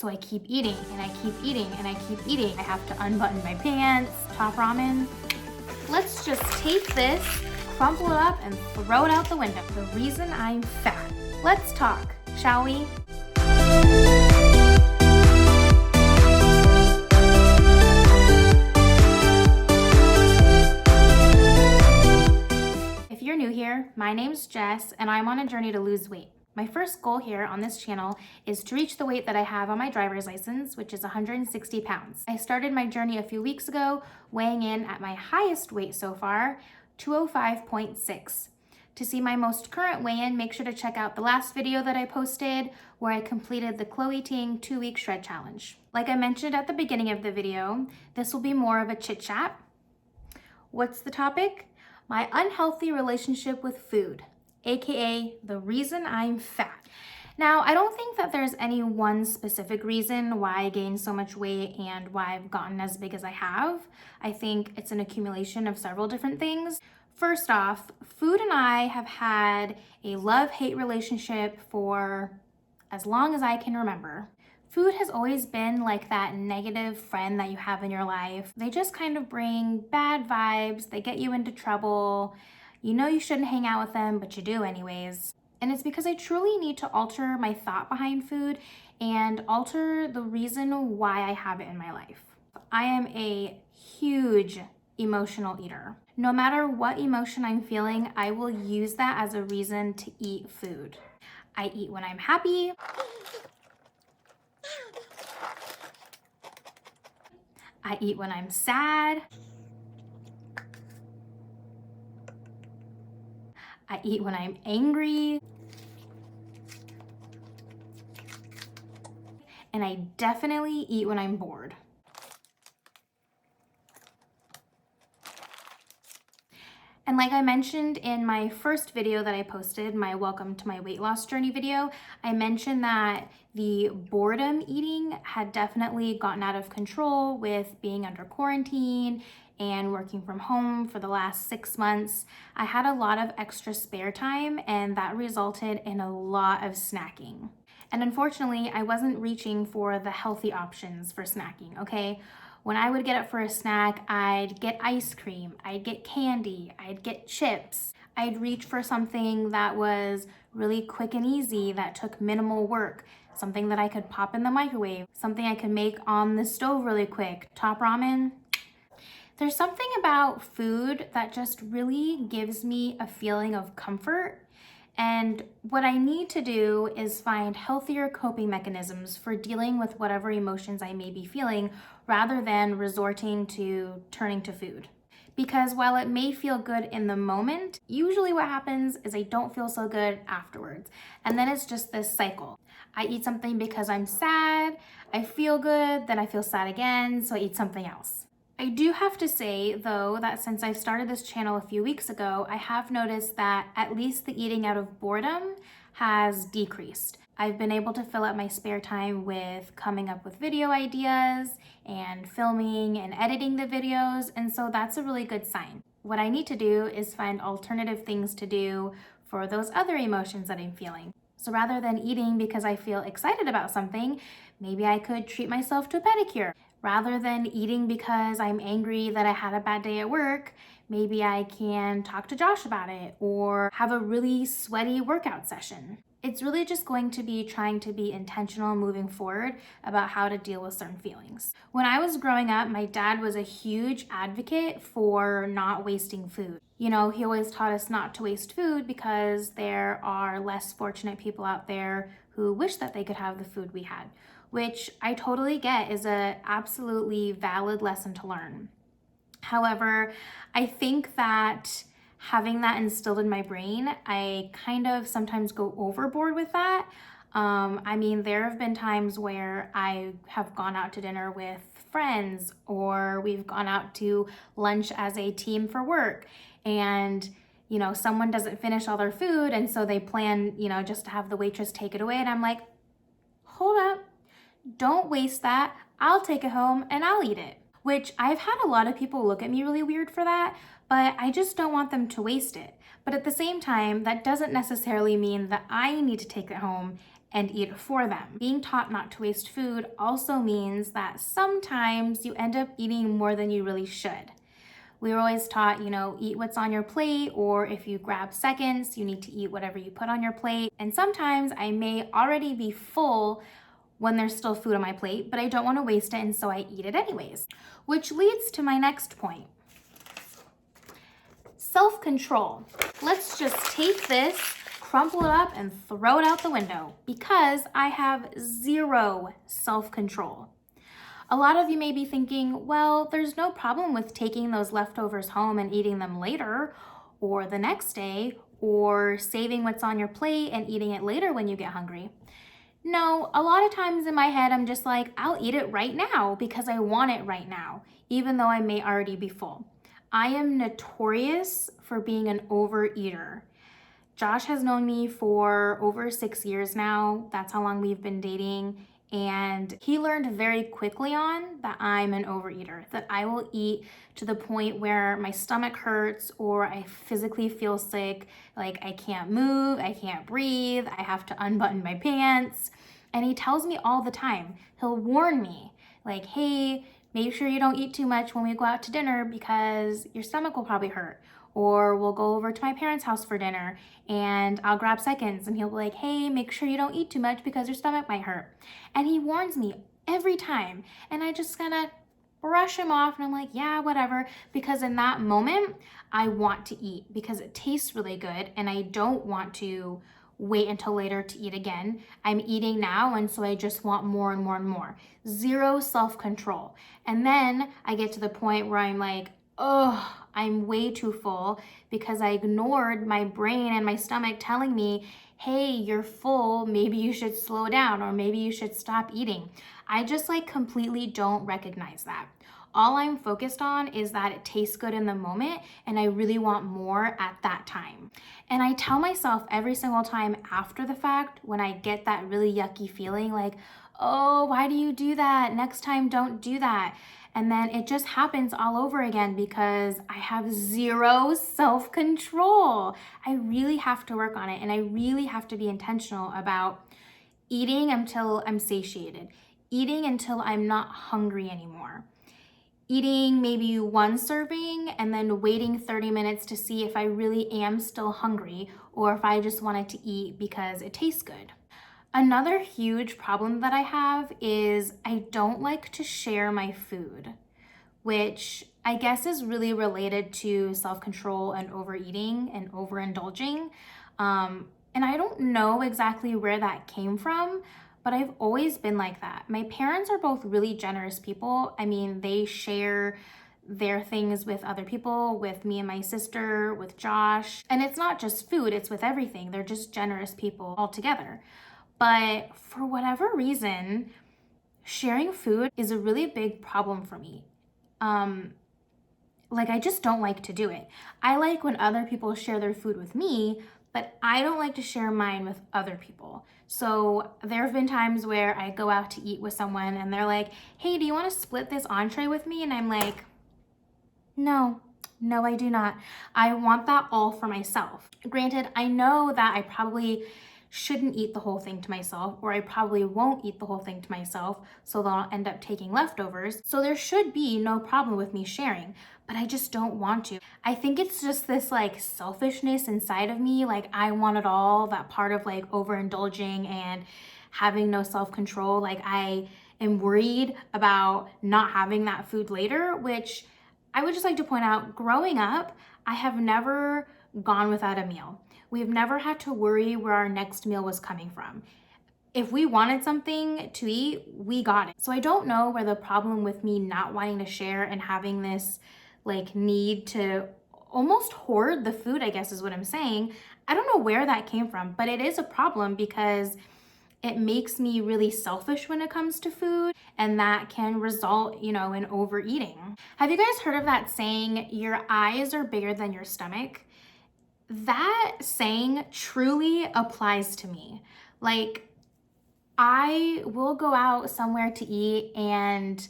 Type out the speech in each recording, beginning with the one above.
So I keep eating and I keep eating and I keep eating. I have to unbutton my pants, top ramen. Let's just take this, crumple it up, and throw it out the window. The reason I'm fat. Let's talk, shall we? If you're new here, my name's Jess, and I'm on a journey to lose weight. My first goal here on this channel is to reach the weight that I have on my driver's license, which is 160 pounds. I started my journey a few weeks ago, weighing in at my highest weight so far, 205.6. To see my most current weigh-in, make sure to check out the last video that I posted where I completed the Ting 2-week shred challenge. Like I mentioned at the beginning of the video, this will be more of a chit chat. What's the topic? My unhealthy relationship with food, aka the reason I'm fat. Now, I don't think that there's any one specific reason why I gained so much weight and why I've gotten as big as I have. I think it's an accumulation of several different things. First off, food and I have had a love-hate relationship for as long as I can remember. Food has always been like that negative friend that you have in your life. They just kind of bring bad vibes, they get you into trouble. You know you shouldn't hang out with them, but you do anyways. And it's because I truly need to alter my thought behind food and alter the reason why I have it in my life. I am a huge emotional eater. No matter what emotion I'm feeling, I will use that as a reason to eat food. I eat when I'm happy. I eat when I'm sad. I eat when I'm angry. And I definitely eat when I'm bored. And like I mentioned in my first video that I posted, my Welcome to My Weight Loss Journey video, I mentioned that the boredom eating had definitely gotten out of control with being under quarantine and working from home for the last 6 months. I had a lot of extra spare time, and that resulted in a lot of snacking. And unfortunately, I wasn't reaching for the healthy options for snacking, okay? When I would get up for a snack, I'd get ice cream, I'd get candy, I'd get chips. I'd reach for something that was really quick and easy, that took minimal work, something that I could pop in the microwave, something I could make on the stove really quick, top ramen. There's something about food that just really gives me a feeling of comfort. And what I need to do is find healthier coping mechanisms for dealing with whatever emotions I may be feeling rather than resorting to turning to food. Because while it may feel good in the moment, usually what happens is I don't feel so good afterwards. And then it's just this cycle. I eat something because I'm sad, I feel good, then I feel sad again, so I eat something else. I do have to say, though, that since I started this channel a few weeks ago, I have noticed that at least the eating out of boredom has decreased. I've been able to fill up my spare time with coming up with video ideas and filming and editing the videos, and so that's a really good sign. What I need to do is find alternative things to do for those other emotions that I'm feeling. So rather than eating because I feel excited about something, maybe I could treat myself to a pedicure. Rather than eating because I'm angry that I had a bad day at work, maybe I can talk to Josh about it or have a really sweaty workout session. It's really just going to be trying to be intentional moving forward about how to deal with certain feelings. When I was growing up, my dad was a huge advocate for not wasting food. You know, he always taught us not to waste food because there are less fortunate people out there who wish that they could have the food we had, which I totally get is a absolutely valid lesson to learn. However, I think that having that instilled in my brain, I kind of sometimes go overboard with that. I mean, there have been times where I have gone out to dinner with friends or we've gone out to lunch as a team for work, and you know, someone doesn't finish all their food and so they plan, you know, just to have the waitress take it away, and I'm like, hold up, don't waste that. I'll take it home and I'll eat it. Which I've had a lot of people look at me really weird for that, but I just don't want them to waste it. But at the same time, that doesn't necessarily mean that I need to take it home and eat for them. Being taught not to waste food also means that sometimes you end up eating more than you really should. We were always taught, eat what's on your plate, or if you grab seconds, you need to eat whatever you put on your plate. And sometimes I may already be full when there's still food on my plate, but I don't want to waste it, and so I eat it anyways. Which leads to my next point. Self-control. Let's just take this, crumple it up, and throw it out the window because I have zero self-control. A lot of you may be thinking, well, there's no problem with taking those leftovers home and eating them later or the next day, or saving what's on your plate and eating it later when you get hungry. No, a lot of times in my head, I'm just like, I'll eat it right now because I want it right now, even though I may already be full. I am notorious for being an overeater. Josh has known me for over 6 years now. That's how long we've been dating. And he learned very quickly on that I'm an overeater, that I will eat to the point where my stomach hurts or I physically feel sick, like I can't move, I can't breathe, I have to unbutton my pants. And he tells me all the time, he'll warn me, like, hey, make sure you don't eat too much when we go out to dinner because your stomach will probably hurt. Or we'll go over to my parents' house for dinner and I'll grab seconds and he'll be like, hey, make sure you don't eat too much because your stomach might hurt. And he warns me every time. And I just kind of brush him off and I'm like, yeah, whatever. Because in that moment, I want to eat because it tastes really good and I don't want to wait until later to eat again. I'm eating now, and so I just want more and more and more. Zero self-control. And then I get to the point where I'm like, oh, I'm way too full because I ignored my brain and my stomach telling me, hey, you're full, maybe you should slow down or maybe you should stop eating. I just completely don't recognize that. All I'm focused on is that it tastes good in the moment and I really want more at that time. And I tell myself every single time after the fact when I get that really yucky feeling like, oh, why do you do that? Next time, don't do that. And then it just happens all over again because I have zero self-control. I really have to work on it and I really have to be intentional about eating until I'm satiated, eating until I'm not hungry anymore. Eating maybe one serving and then waiting 30 minutes to see if I really am still hungry or if I just wanted to eat because it tastes good. Another huge problem that I have is I don't like to share my food, which I guess is really related to self-control and overeating and overindulging. And I don't know exactly where that came from, but I've always been like that. My parents are both really generous people. I mean, they share their things with other people, with me and my sister, with Josh. And it's not just food, it's with everything. They're just generous people altogether. But for whatever reason, sharing food is a really big problem for me. I just don't like to do it. I like when other people share their food with me, but I don't like to share mine with other people. So there have been times where I go out to eat with someone and they're like, hey, do you want to split this entree with me? And I'm like, no, I do not. I want that all for myself. Granted, I know that I probably shouldn't eat the whole thing to myself, or I probably won't eat the whole thing to myself, so that I'll end up taking leftovers. So there should be no problem with me sharing, but I just don't want to. I think it's just this selfishness inside of me, I want it all, that part of overindulging and having no self-control. I am worried about not having that food later, which I would just like to point out, growing up, I have never gone without a meal. We've never had to worry where our next meal was coming from. If we wanted something to eat, we got it. So I don't know where the problem with me not wanting to share and having this need to almost hoard the food, I guess is what I'm saying. I don't know where that came from, but it is a problem because it makes me really selfish when it comes to food, and that can result, in overeating. Have you guys heard of that saying, your eyes are bigger than your stomach? That saying truly applies to me. I will go out somewhere to eat and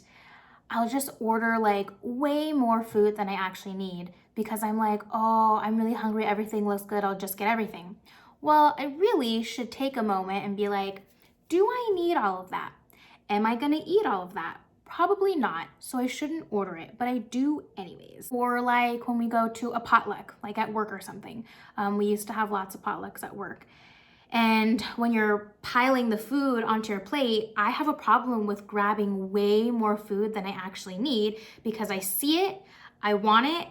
I'll just order way more food than I actually need because I'm like, oh, I'm really hungry. Everything looks good. I'll just get everything. Well, I really should take a moment and be like, Do I need all of that? Am I gonna eat all of that? Probably not, so I shouldn't order it, but I do anyways. Or like when we go to a potluck, like at work or something. We used to have lots of potlucks at work. And when you're piling the food onto your plate, I have a problem with grabbing way more food than I actually need because I see it, I want it,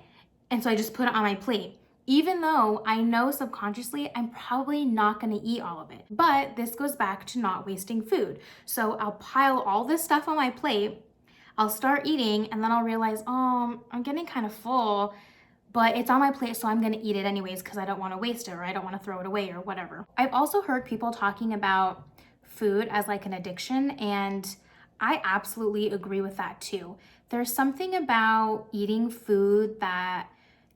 and so I just put it on my plate. Even though I know subconsciously I'm probably not gonna eat all of it. But this goes back to not wasting food. So I'll pile all this stuff on my plate, I'll start eating, and then I'll realize, oh, I'm getting kind of full, but it's on my plate, so I'm gonna eat it anyways because I don't wanna waste it or I don't wanna throw it away or whatever. I've also heard people talking about food as like an addiction, and I absolutely agree with that too. There's something about eating food that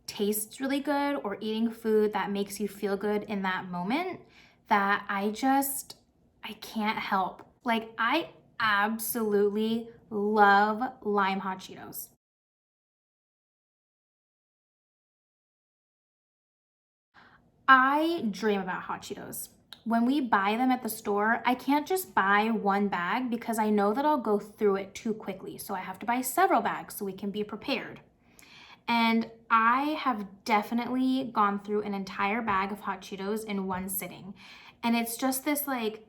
tastes really good or eating food that makes you feel good in that moment that I can't help. Like, I absolutely love lime hot Cheetos. I dream about hot Cheetos. When we buy them at the store, I can't just buy one bag because I know that I'll go through it too quickly. So I have to buy several bags so we can be prepared. And I have definitely gone through an entire bag of hot Cheetos in one sitting. And it's just this like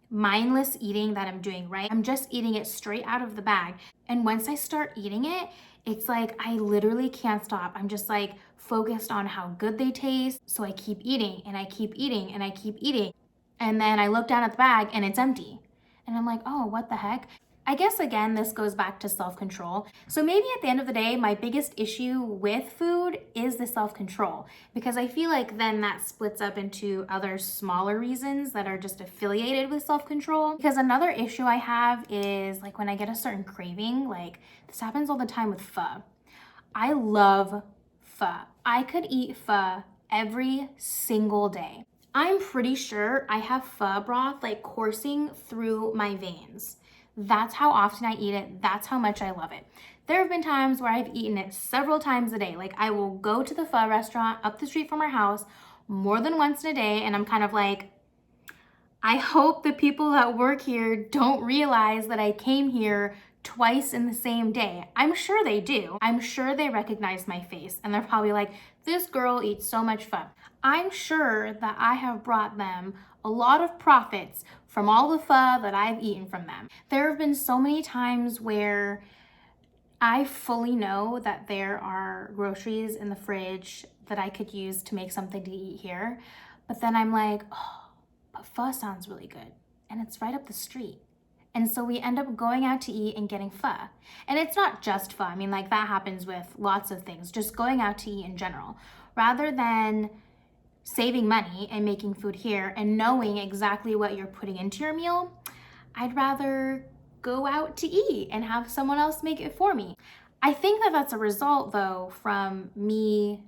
mindless eating that I'm doing, right? I'm just eating it straight out of the bag. And once I start eating it, it's like I literally can't stop. I'm just like focused on how good they taste. So I keep eating and I keep eating and I keep eating. And then I look down at the bag and it's empty. And I'm like, oh, what the heck? I guess again, this goes back to self control. So maybe at the end of the day, my biggest issue with food is the self control, because I feel like then that splits up into other smaller reasons that are just affiliated with self control. Because another issue I have is like when I get a certain craving, like this happens all the time with pho. I love pho. I could eat pho every single day. I'm pretty sure I have pho broth like coursing through my veins. That's how often I eat it. That's how much I love it. There have been times where I've eaten it several times a day. Like I will go to the pho restaurant up the street from our house more than once in a day, and I'm kind of like, I hope the people that work here don't realize that I came here twice in the same day. I'm sure they do. I'm sure they recognize my face and they're probably like, this girl eats so much pho. I'm sure that I have brought them a lot of profits from all the pho that I've eaten from them. There have been so many times where I fully know that there are groceries in the fridge that I could use to make something to eat here, but then I'm like, oh, but pho sounds really good and it's right up the street. And so we end up going out to eat and getting pho. And it's not just pho. I mean, like that happens with lots of things, just going out to eat in general. Rather than saving money and making food here and knowing exactly what you're putting into your meal, I'd rather go out to eat and have someone else make it for me. I think that that's a result though from me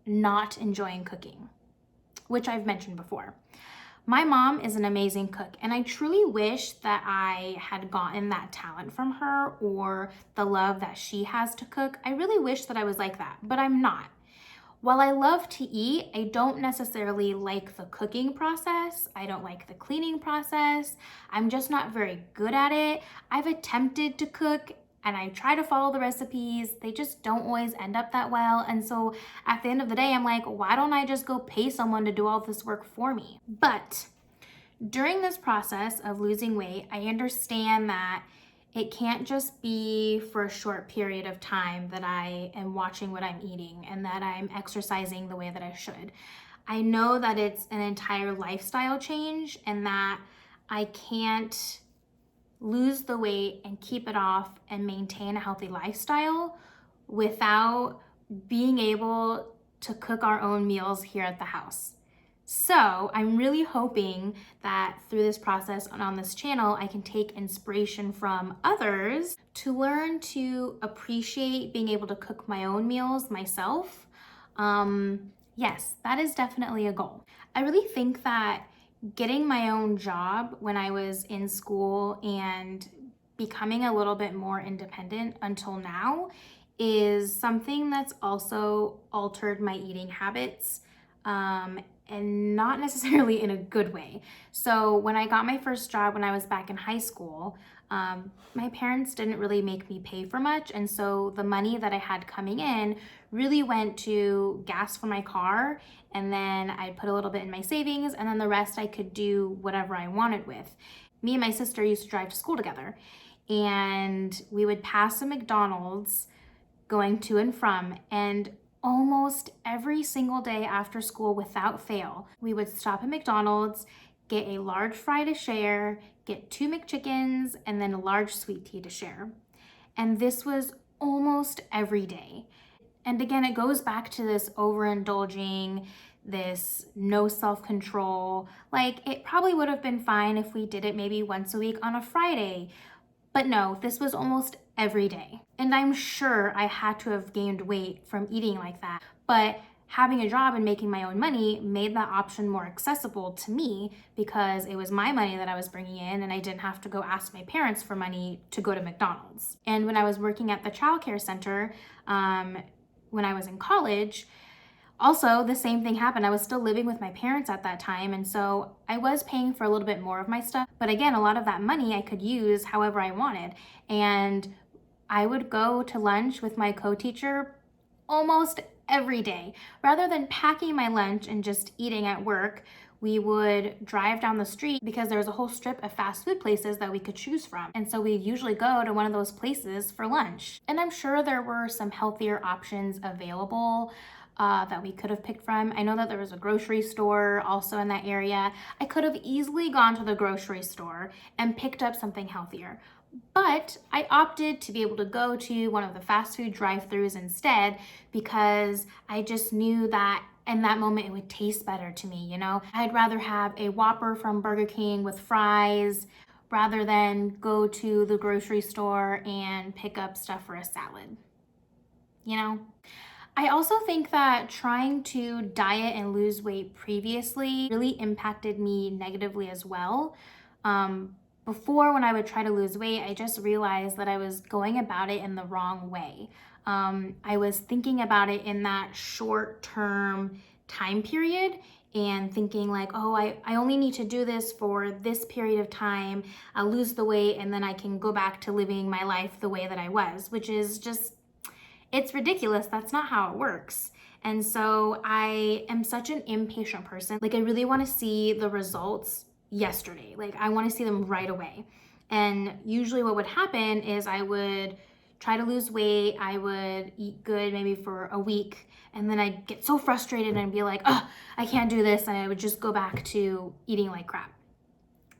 not enjoying cooking, which I've mentioned before. My mom is an amazing cook, and I truly wish that I had gotten that talent from her or the love that she has to cook. I really wish that I was like that, but I'm not. While I love to eat, I don't necessarily like the cooking process. I don't like the cleaning process. I'm just not very good at it. I've attempted to cook and I try to follow the recipes. They just don't always end up that well. And so at the end of the day, I'm like, why don't I just go pay someone to do all this work for me? But during this process of losing weight, I understand that it can't just be for a short period of time that I am watching what I'm eating and that I'm exercising the way that I should. I know that it's an entire lifestyle change and that I can't lose the weight and keep it off and maintain a healthy lifestyle without being able to cook our own meals here at the house. So I'm really hoping that through this process and on this channel, I can take inspiration from others to learn to appreciate being able to cook my own meals myself. Yes, that is definitely a goal. I really think that getting my own job when I was in school and becoming a little bit more independent until now is something that's also altered my eating habits. and not necessarily in a good way. So when I got my first job when I was back in high school, my parents didn't really make me pay for much. And so the money that I had coming in really went to gas for my car. And then I'd put a little bit in my savings, and then the rest I could do whatever I wanted with. Me and my sister used to drive to school together, and we would pass a McDonald's going to and from, and almost every single day after school without fail, we would stop at McDonald's, get a large fry to share, get 2 McChickens, and then a large sweet tea to share. And this was almost every day. And again, it goes back to this overindulging, this no self-control. Like, it probably would have been fine if we did it maybe once a week on a Friday, but no, this was almost every day. And I'm sure I had to have gained weight from eating like that. But having a job and making my own money made that option more accessible to me, because it was my money that I was bringing in, and I didn't have to go ask my parents for money to go to McDonald's. And when I was working at the childcare center, when I was in college, also, the same thing happened. I was still living with my parents at that time, and so I was paying for a little bit more of my stuff. But again, a lot of that money I could use however I wanted. And I would go to lunch with my co-teacher almost every day. Rather than packing my lunch and just eating at work, we would drive down the street because there was a whole strip of fast food places that we could choose from. And so we'd usually go to one of those places for lunch. And I'm sure there were some healthier options available that we could have picked from. I know that there was a grocery store also in that area. I could have easily gone to the grocery store and picked up something healthier. But I opted to be able to go to one of the fast food drive-thrus instead, because I just knew that in that moment it would taste better to me, you know? I'd rather have a Whopper from Burger King with fries rather than go to the grocery store and pick up stuff for a salad, you know? I also think that trying to diet and lose weight previously really impacted me negatively as well. Before, when I would try to lose weight, I just realized that I was going about it in the wrong way. I was thinking about it in that short-term time period and thinking like, oh, I only need to do this for this period of time. I'll lose the weight and then I can go back to living my life the way that I was, which is just, it's ridiculous. That's not how it works. And so I am such an impatient person. Like, I really want to see the results yesterday. Like, I want to see them right away. And usually what would happen is I would try to lose weight. I would eat good maybe for a week, and then I'd get so frustrated and be like, oh, I can't do this. And I would just go back to eating like crap.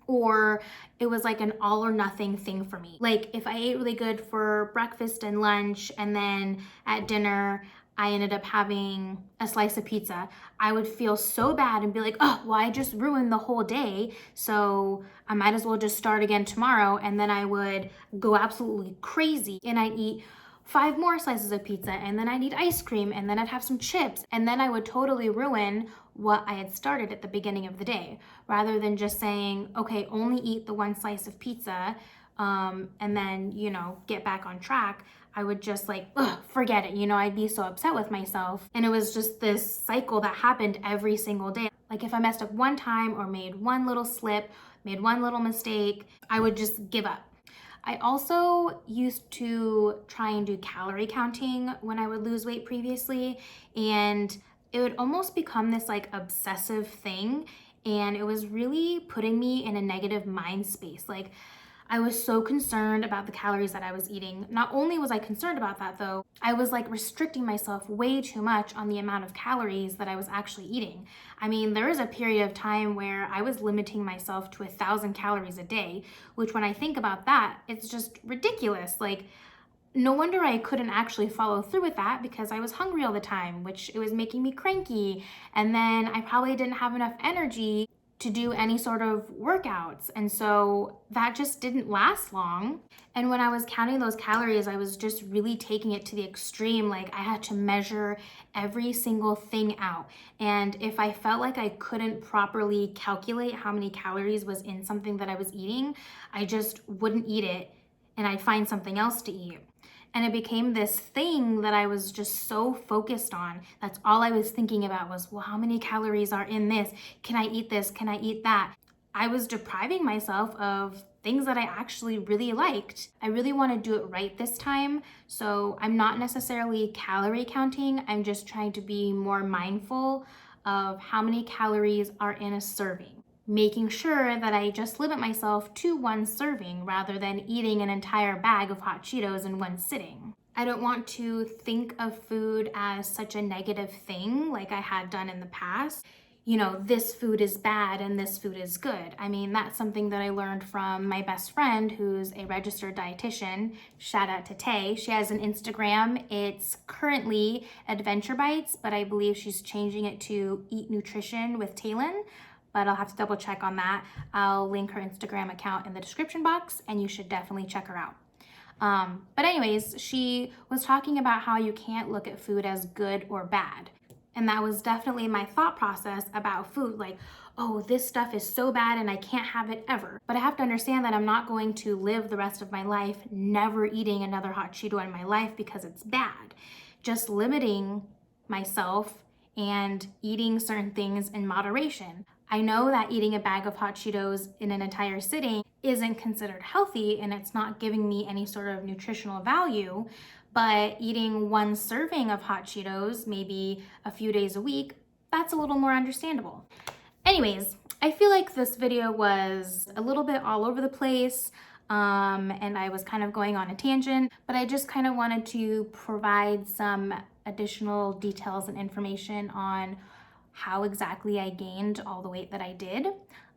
Or it was like an all or nothing thing for me. Like, if I ate really good for breakfast and lunch, and then at dinner I ended up having a slice of pizza, I would feel so bad and be like, oh, well, I just ruined the whole day, so I might as well just start again tomorrow. And then I would go absolutely crazy and I'd eat 5 more slices of pizza, and then I'd eat ice cream, and then I'd have some chips, and then I would totally ruin what I had started at the beginning of the day, rather than just saying, okay, only eat the 1 slice of pizza, and then, you know, get back on track. I would just like, ugh, forget it. You know, I'd be so upset with myself. And it was just this cycle that happened every single day. Like, if I messed up one time or made one little slip, made one little mistake, I would just give up. I also used to try and do calorie counting when I would lose weight previously, and it would almost become this like obsessive thing, and it was really putting me in a negative mind space. Like, I was so concerned about the calories that I was eating. Not only was I concerned about that though, I was like restricting myself way too much on the amount of calories that I was actually eating. I mean, there was a period of time where I was limiting myself to 1,000 calories a day, which when I think about that, it's just ridiculous. Like, no wonder I couldn't actually follow through with that, because I was hungry all the time, which it was making me cranky. And then I probably didn't have enough energy to do any sort of workouts. And so that just didn't last long. And when I was counting those calories, I was just really taking it to the extreme. Like, I had to measure every single thing out. And if I felt like I couldn't properly calculate how many calories was in something that I was eating, I just wouldn't eat it, and I'd find something else to eat. And it became this thing that I was just so focused on. That's all I was thinking about was, well, how many calories are in this? Can I eat this? Can I eat that? I was depriving myself of things that I actually really liked. I really want to do it right this time. So I'm not necessarily calorie counting. I'm just trying to be more mindful of how many calories are in a serving, making sure that I just limit myself to one serving rather than eating an entire bag of hot Cheetos in one sitting. I don't want to think of food as such a negative thing like I had done in the past. You know, this food is bad and this food is good. I mean, that's something that I learned from my best friend who's a registered dietitian. Shout out to Tay. She has an Instagram. It's currently Adventure Bites, but I believe she's changing it to Eat Nutrition with Taylin, but I'll have to double check on that. I'll link her Instagram account in the description box and you should definitely check her out. But anyways, she was talking about how you can't look at food as good or bad. And that was definitely my thought process about food. Like, oh, this stuff is so bad and I can't have it ever. But I have to understand that I'm not going to live the rest of my life never eating another hot Cheeto in my life because it's bad. Just limiting myself and eating certain things in moderation. I know that eating a bag of hot Cheetos in an entire sitting isn't considered healthy and it's not giving me any sort of nutritional value, but eating one serving of hot Cheetos, maybe a few days a week, that's a little more understandable. Anyways, I feel like this video was a little bit all over the place, and I was kind of going on a tangent, but I just kind of wanted to provide some additional details and information on how exactly I gained all the weight that I did.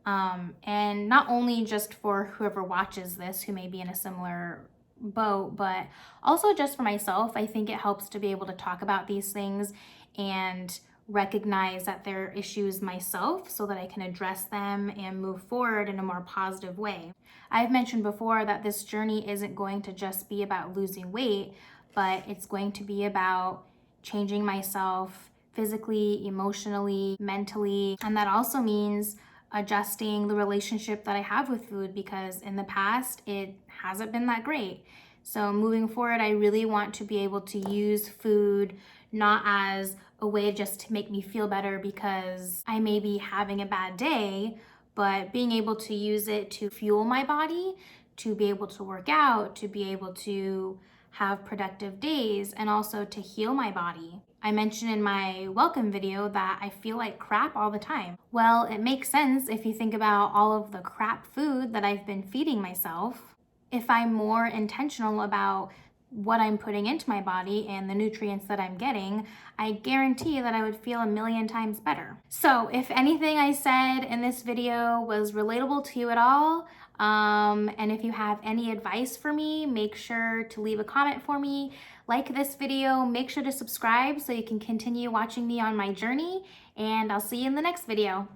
And not only just for whoever watches this who may be in a similar boat, but also just for myself. I think it helps to be able to talk about these things and recognize that they're issues myself so that I can address them and move forward in a more positive way. I've mentioned before that this journey isn't going to just be about losing weight, but it's going to be about changing myself physically, emotionally, mentally, and that also means adjusting the relationship that I have with food because in the past it hasn't been that great. So moving forward, I really want to be able to use food not as a way just to make me feel better because I may be having a bad day, but being able to use it to fuel my body, to be able to work out, to be able to have productive days, and also to heal my body. I mentioned in my welcome video that I feel like crap all the time. Well, it makes sense if you think about all of the crap food that I've been feeding myself. If I'm more intentional about what I'm putting into my body and the nutrients that I'm getting, I guarantee that I would feel a million times better. So if anything I said in this video was relatable to you at all, and if you have any advice for me, make sure to leave a comment for me. Like this video, make sure to subscribe so you can continue watching me on my journey, and I'll see you in the next video.